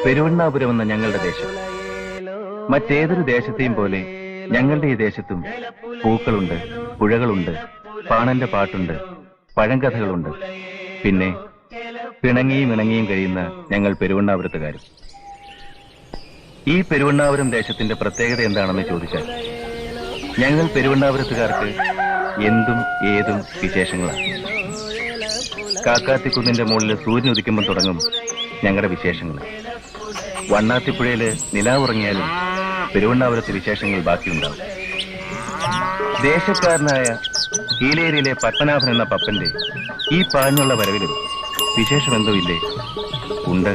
പെരുവണ്ണാപുരം എന്ന ഞങ്ങളുടെ ദേശം. മറ്റേതൊരു ദേശത്തെയും പോലെ ഞങ്ങളുടെ ഈ ദേശത്തും പൂക്കളുണ്ട്, പുഴകളുണ്ട്, പാണന്റെ പാട്ടുണ്ട്, പഴങ്കഥകളുണ്ട്. പിന്നെ പിണങ്ങിയും ഇണങ്ങിയും കഴിയുന്ന ഞങ്ങൾ പെരുവണ്ണാപുരത്തുകാരും. ഈ പെരുവണ്ണാപുരം ദേശത്തിന്റെ പ്രത്യേകത എന്താണെന്ന് ചോദിച്ചാൽ, ഞങ്ങൾ പെരുവണ്ണാപുരത്തുകാർക്ക് എന്തും ഏതും വിശേഷങ്ങളാണ്. കാക്കാത്തിക്കുന്നിന്റെ മുകളിൽ സൂര്യൻ ഉദിക്കുമ്പോൾ തുടങ്ങും ഞങ്ങളുടെ വിശേഷങ്ങൾ. വണ്ണാത്തിപ്പുഴയില് നിലാവുറങ്ങിയാലും പെരുവണ്ണാപുരത്ത് വിശേഷങ്ങൾ ബാക്കിയുണ്ടാവും. ദേശക്കാരനായ കീലേരിയിലെ പത്മനാഭൻ എന്ന പപ്പന്റെ ഈ പാഞ്ഞുള്ള വരവിലും വിശേഷമെന്തോ ഇല്ലേ? ഉണ്ട്.